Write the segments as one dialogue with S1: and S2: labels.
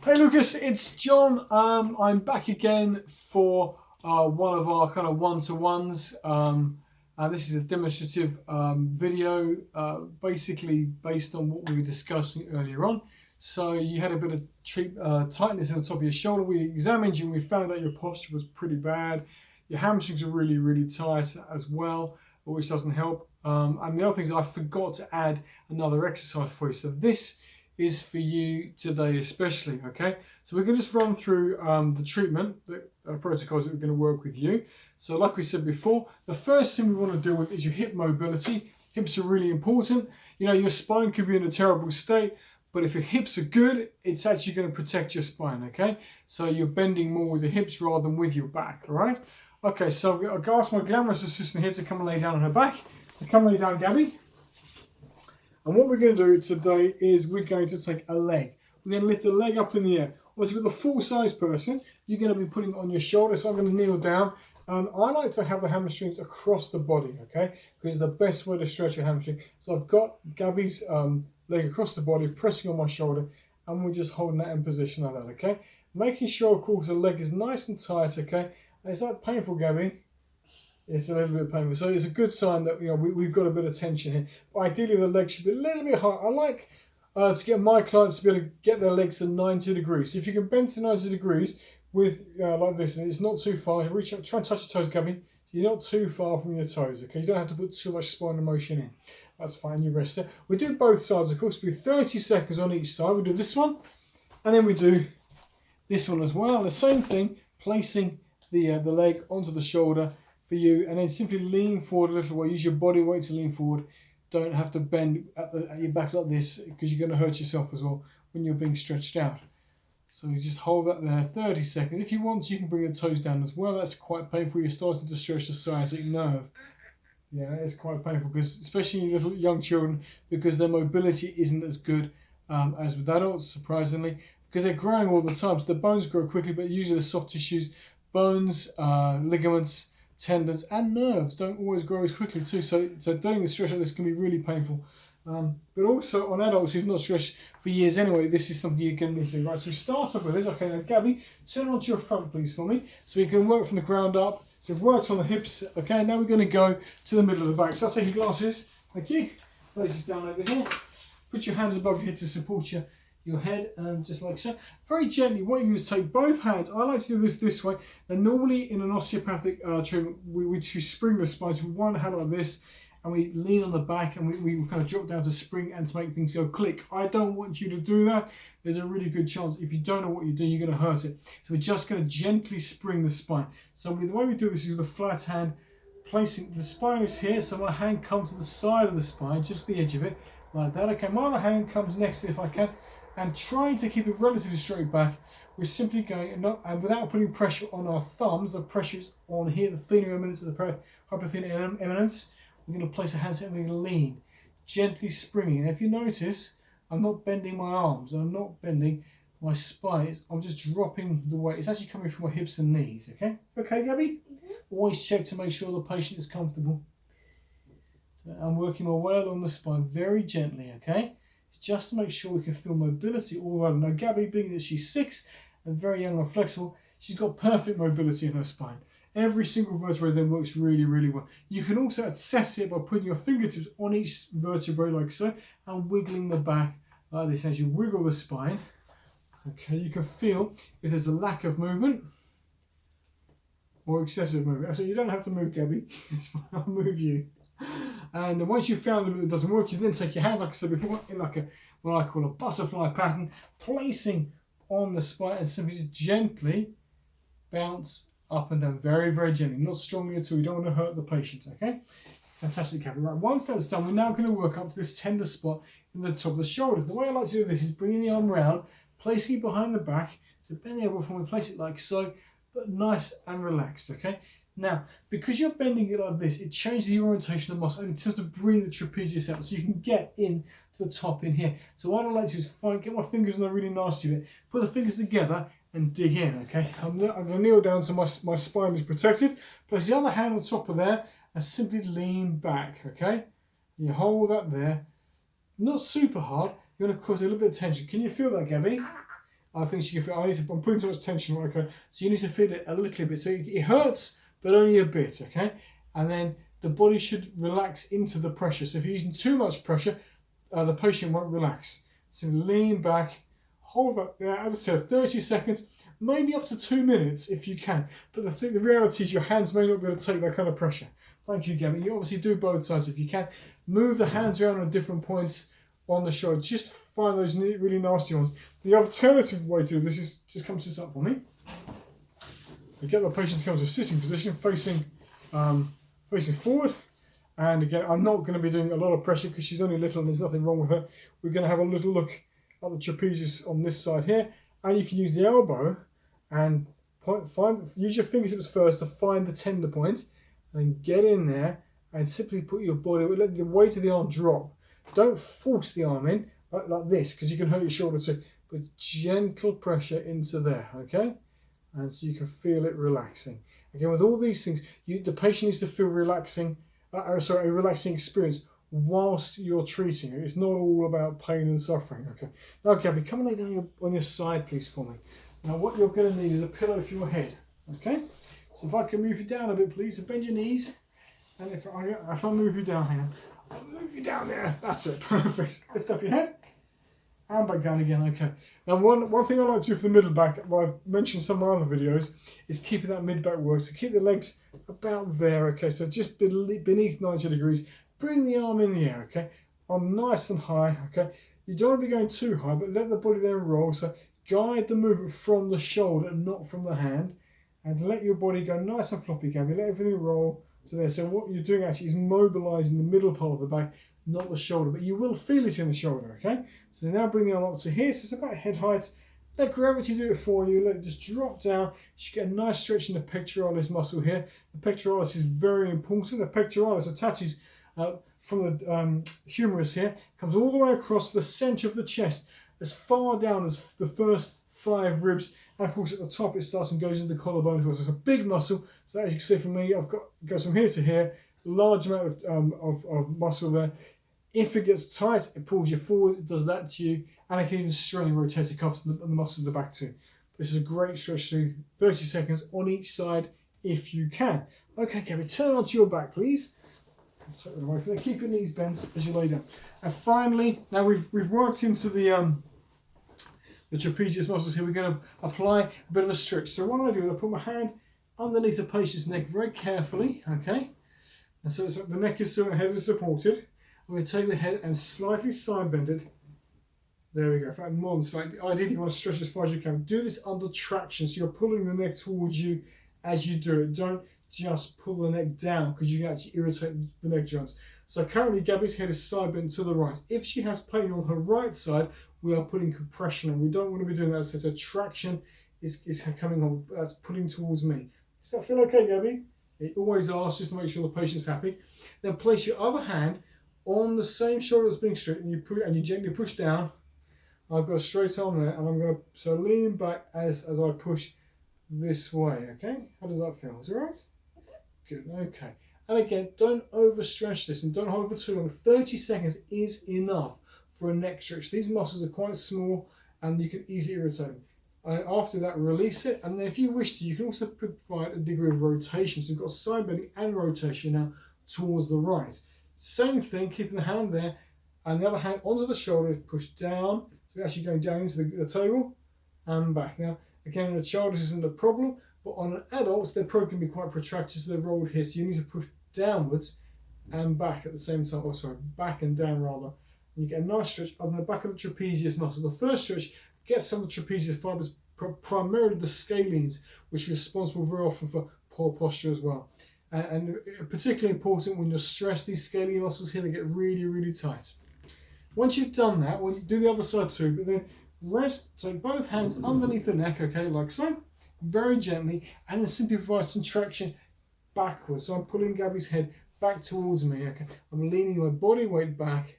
S1: Hey Lucas, it's John. I'm back again for one of our kind of one-to-ones. This is a demonstrative video, basically based on what we were discussing earlier on. So you had a bit of tightness in the top of your shoulder. We examined you and we found that your posture was pretty bad. Your hamstrings are really, really tight as well, which doesn't help. And the other thing is I forgot to add another exercise for you. So this is for you today especially, okay? So we're going to just run through the treatment, the protocols that we're going to work with you. So like we said before, the first thing we want to deal with is your hip mobility. Hips are really important. You know, your spine could be in a terrible state, but if your hips are good, it's actually going to protect your spine, okay? So you're bending more with your hips rather than with your back, all right? Okay, so I'll go ask my glamorous assistant here to come and lay down on her back. So come lay down, Gabby. And what we're going to do today is we're going to take a leg. We're going to lift the leg up in the air. Obviously with a full-size person, you're going to be putting it on your shoulder. So I'm going to kneel down. And I like to have the hamstrings across the body, okay? Because it's the best way to stretch your hamstring. So I've got Gabby's leg across the body, pressing on my shoulder, and we're just holding that in position like that, okay? Making sure, of course, the leg is nice and tight, okay? Is that painful, Gabby? It's a little bit painful. So it's a good sign that we've got a bit of tension here. But ideally the leg should be a little bit high. I like to get my clients to be able to get their legs to 90 degrees. So if you can bend to 90 degrees with like this, and it's not too far, reach up, try and touch your toes, Gabby. You're not too far from your toes, okay? You don't have to put too much spinal motion in. That's fine, you rest there. We do both sides, of course. We do 30 seconds on each side. We do this one, and then we do this one as well. And the same thing, placing the leg onto the shoulder for you, and then simply lean forward a little way. Use your body weight to lean forward. Don't have to bend at your back like this because you're going to hurt yourself as well when you're being stretched out. So you just hold that there 30 seconds. If you want to, you can bring the toes down as well. That's quite painful. You're starting to stretch the sciatic nerve. Yeah, it's quite painful because, especially in little young children, because their mobility isn't as good as with adults, surprisingly, because they're growing all the time. So the bones grow quickly, but usually the soft tissues, bones, ligaments, tendons and nerves don't always grow as quickly too, so doing the stretch like this can be really painful, but also on adults who've not stretched for years anyway, this is something you can need to do. Right, so we start off with this. Okay, now Gabby, turn onto your front please for me, so we can work from the ground up. So we've worked on the hips. Okay, now we're going to go to the middle of the back. So I'll take your glasses, thank you, place this down over here, put your hands above your head to support your head, just like so. Very gently, what you do is take both hands. I like to do this way. And normally in an osteopathic treatment, we spring the spine. So one hand like this, and we lean on the back, and we kind of drop down to spring and to make things go click. I don't want you to do that. There's a really good chance if you don't know what you're doing, you're going to hurt it. So we're just going to gently spring the spine. So the way we do this is with a flat hand, placing the spine is here, so my hand comes to the side of the spine, just the edge of it, like that. Okay, my other hand comes next to it if I can. And trying to keep it relatively straight back, we're simply going, and without putting pressure on our thumbs, the pressure is on here, the thenar eminence of the hypothenar eminence. We're going to place a hand and we're going to lean, gently springing. And if you notice, I'm not bending my arms, and I'm not bending my spine. I'm just dropping the weight. It's actually coming from my hips and knees, okay? Okay, Gabby? Always check to make sure the patient is comfortable. So I'm working my way along the spine very gently, okay? Just to make sure we can feel mobility all around. Now Gabby, being that she's 6 and very young and flexible, she's got perfect mobility in her spine. Every single vertebrae then works really, really well. You can also assess it by putting your fingertips on each vertebrae like so and wiggling the back like this. As you wiggle the spine, okay, you can feel if there's a lack of movement or excessive movement. So you don't have to move, Gabby. I'll move you. And then once you've found that it doesn't work, you then take your hands, like I said before, in like what I call a butterfly pattern, placing on the spine and simply just gently bounce up and down, very, very gently, not strongly at all. You don't want to hurt the patient, okay? Fantastic, Gabby. Right, once that's done, we're now going to work up to this tender spot in the top of the shoulder. The way I like to do this is bringing the arm round, placing it behind the back, so bend the elbow from, we place it like so, but nice and relaxed, okay? Now, because you're bending it like this, it changes the orientation of the muscle and it tends to bring the trapezius out so you can get in to the top in here. So what I like to do is get my fingers on the really nasty bit, put the fingers together and dig in, okay? I'm going to kneel down so my spine is protected. Place the other hand on top of there and simply lean back, okay? You hold that there. Not super hard. You're going to cause a little bit of tension. Can you feel that, Gabby? I think she can feel, I'm putting so much tension on, okay? So you need to feel it a little bit. So it hurts, but only a bit, okay? And then the body should relax into the pressure. So if you're using too much pressure, the patient won't relax. So lean back, hold that there, as I said, 30 seconds, maybe up to 2 minutes if you can. But the reality is your hands may not be able to take that kind of pressure. Thank you, Gabby. You obviously do both sides if you can. Move the hands around on different points on the shoulder. Just find those really nasty ones. The alternative way to do this is just come sit up for me. You get the patient to come to a sitting position, facing forward. And again, I'm not going to be doing a lot of pressure because she's only little and there's nothing wrong with her. We're going to have a little look at the trapezius on this side here. And you can use the elbow and use your fingertips first to find the tender point. And then get in there and simply put your body, let the weight of the arm drop. Don't force the arm in like this because you can hurt your shoulder too. But gentle pressure into there, okay? And so you can feel it relaxing. Again, with all these things, the patient needs to feel relaxing. A relaxing experience whilst you're treating it. It's not all about pain and suffering. Okay. Now, Gabby, come and lay down on your side, please, for me. Now, what you're going to need is a pillow for your head. Okay. So if I can move you down a bit, please. So bend your knees, and if I move you down, hang on. I'll move you down there. That's it. Perfect. Lift up your head. And back down again, okay. Now one thing I like to do for the middle back, I've mentioned some of my other videos, is keeping that mid-back work. So keep the legs about there, okay. So just beneath 90 degrees. Bring the arm in the air, okay. Arm nice and high, okay. You don't want to be going too high, but let the body then roll. So guide the movement from the shoulder, not from the hand. And let your body go nice and floppy, Gabby. Let everything roll to there. So what you're doing actually is mobilising the middle part of the back, not the shoulder, but you will feel it in the shoulder, okay? So now bring the arm up to here, so it's about head height. Let gravity do it for you, let it just drop down. You should get a nice stretch in the pectoralis muscle here. The pectoralis is very important. The pectoralis attaches from the humerus here, comes all the way across the centre of the chest, as far down as the first 5 ribs, and of course at the top it starts and goes into the collarbone as well. So it's a big muscle. So as you can see from me, it goes from here to here, large amount of muscle there. If it gets tight, it pulls you forward, it does that to you, and it can even strain rotator cuffs and the muscles in the back too. This is a great stretch to 30 seconds on each side if you can. Okay, Gabby, turn onto your back, please. Let's take that away from there. Keep your knees bent as you lay down. And finally, now we've worked into the trapezius muscles here. We're going to apply a bit of a stretch. So what I do is I put my hand underneath the patient's neck very carefully, okay? And so the neck is so the head is supported. I'm going to take the head and slightly side bend it. There we go. In fact, more than slightly. Ideally, you want to stretch as far as you can. Do this under traction, so you're pulling the neck towards you as you do it. Don't just pull the neck down because you can actually irritate the neck joints. So currently, Gabby's head is side bent to the right. If she has pain on her right side, we are putting compression on. We don't want to be doing that. So traction is coming on. That's pulling towards me. Does that feel okay, Gabby? It always asks just to make sure the patient's happy. Then place your other hand on the same shoulder that's being straight, and you gently push down. I've got a straight arm there, and I'm going to lean back as I push this way. Okay, how does that feel? Is it all right? Good. Okay. And again, don't overstretch this and don't hold for too long. 30 seconds is enough for a neck stretch. These muscles are quite small, and you can easily irritate them. After that, release it, and then if you wish to, you can also provide a degree of rotation. So you've got side bending and rotation now towards the right. Same thing, keeping the hand there, and the other hand onto the shoulder, push down, so you're actually going down into the table and back. Now, again, in the child, this isn't a problem, but on an adult, they're probably going to be quite protracted, so they're rolled here, so you need to push downwards and back at the same time, back and down rather. And you get a nice stretch on the back of the trapezius muscle. The first stretch gets some of the trapezius fibers, primarily the scalenes, which are responsible very often for poor posture as well. And particularly important when you're stressed, these scalene muscles here, they get really, really tight. Once you've done that, well, you do the other side too, but then rest, take both hands underneath the neck, okay, like so, very gently, and then simply provide some traction backwards. So I'm pulling Gabby's head back towards me, okay. I'm leaning my body weight back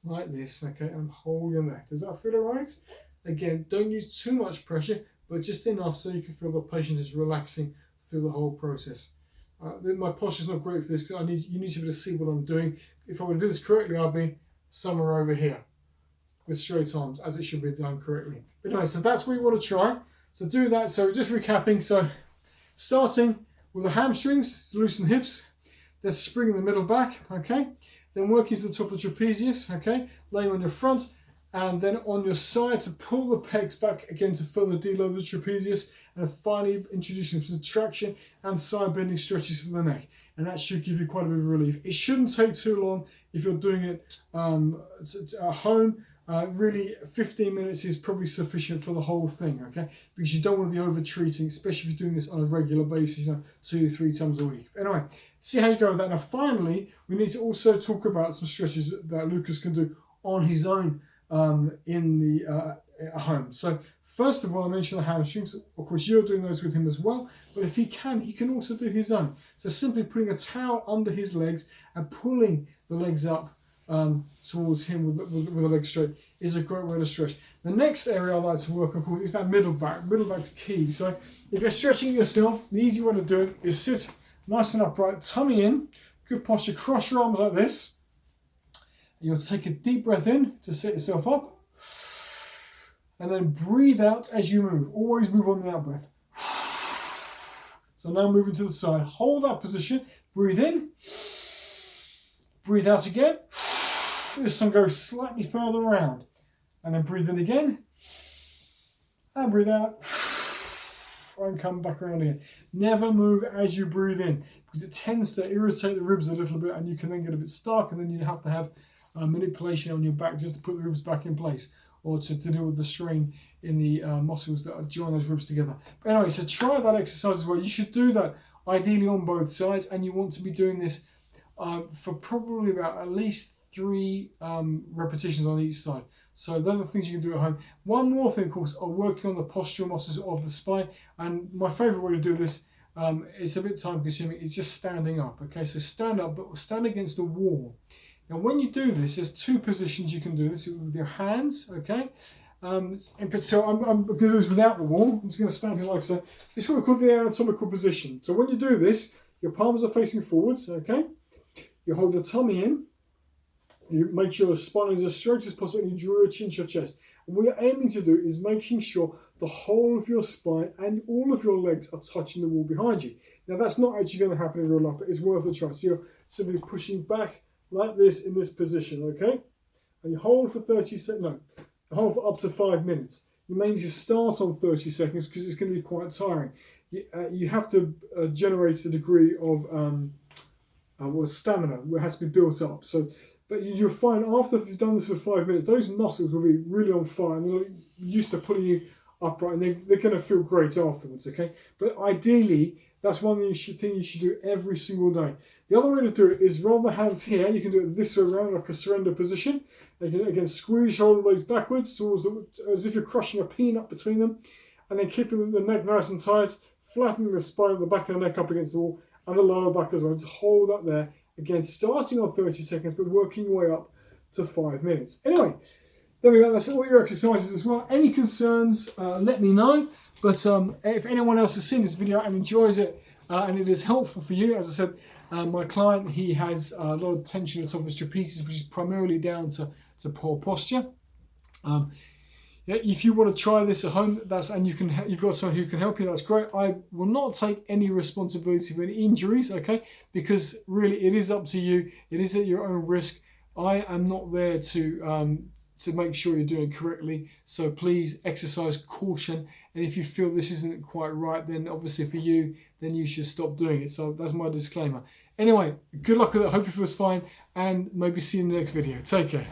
S1: like this, okay, and I'm holding that. Does that feel all right? Again, don't use too much pressure, but just enough so you can feel the patient is relaxing through the whole process. My posture is not great for this because you need to be able to see what I'm doing. If I were to do this correctly, I'll be somewhere over here. with straight arms, as it should be done correctly. But anyway, so that's what you want to try. So do that. So just recapping. So starting with the hamstrings, loosen hips, then spring in the middle back, okay? Then working to the top of the trapezius, okay? Laying on your front, and then on your side to pull the pegs back again to further deload the trapezius, and finally introducing some traction and side bending stretches for the neck. And that should give you quite a bit of relief. It shouldn't take too long if you're doing it at home. Really 15 minutes is probably sufficient for the whole thing, okay? Because you don't want to be over treating, especially if you're doing this on a regular basis, 2 to 3 times a week. Anyway, see how you go with that. Now finally, we need to also talk about some stretches that Lucas can do on his own at home. So first of all, I mentioned the hamstrings. Of course, you're doing those with him as well, but if he can also do his own. So simply putting a towel under his legs and pulling the legs up towards him with the legs straight is a great way to stretch. The next area I like to work on is that middle back. Middle back's key. So if you're stretching yourself, the easy way to do it is sit nice and upright, tummy in, good posture, cross your arms like this. You'll take a deep breath in to set yourself up, and then breathe out as you move. Always move on the out breath. So now moving to the side. Hold that position. Breathe in. Breathe out again. This one goes slightly further around. And then breathe in again. And breathe out. And come back around again. Never move as you breathe in, because it tends to irritate the ribs a little bit, and you can then get a bit stuck, and then you have to have manipulation on your back just to put the ribs back in place, or to deal with the strain in the muscles that join those ribs together. But anyway, so try that exercise as well. You should do that ideally on both sides, and you want to be doing this for probably about at least 3 repetitions on each side. So those are the things you can do at home. One more thing, of course, are working on the postural muscles of the spine. And my favourite way to do this, it's a bit time consuming, it's just standing up. Okay, so stand up, but stand against the wall. Now when you do this, there's 2 positions you can do this with your hands, okay? So I'm going to do this without the wall. I'm just going to stand here like so. This is what we call the anatomical position. So when you do this, your palms are facing forwards, okay? You hold the tummy in. You make sure the spine is as straight as possible, and you draw your chin to your chest. And what you're aiming to do is making sure the whole of your spine and all of your legs are touching the wall behind you. Now that's not actually going to happen in real life, but it's worth a try. So you're simply pushing back like this in this position, okay? And you hold for 30 seconds, no, hold for up to 5 minutes. You may need to start on 30 seconds because it's going to be quite tiring. You have to generate a degree of stamina where it has to be built up. So, but you'll find after you've done this for 5 minutes, those muscles will be really on fire, and they're used to pulling you upright, and they're going to feel great afterwards, okay? But ideally, that's one thing you should do every single day. The other way to do it is rather than hands here, you can do it this way around, like a surrender position. You can again squeeze your shoulder blades backwards as if you're crushing a peanut between them, and then keeping the neck nice and tight, flattening the spine, the back of the neck up against the wall, and the lower back as well. Just hold that there. Again, starting on 30 seconds, but working your way up to 5 minutes. Anyway, there we go. That's all your exercises as well. Any concerns, let me know. But if anyone else has seen this video and enjoys it, and it is helpful for you, as I said, my client, he has a lot of tension at the top of his trapezius, which is primarily down to poor posture. If you want to try this at home, you've got someone who can help you, that's great. I will not take any responsibility for any injuries, okay? Because really, it is up to you. It is at your own risk. I am not there to make sure you're doing it correctly. So please exercise caution. And if you feel this isn't quite right, then obviously for you, then you should stop doing it. So that's my disclaimer. Anyway, good luck with it. I hope it feels fine, and maybe see you in the next video. Take care.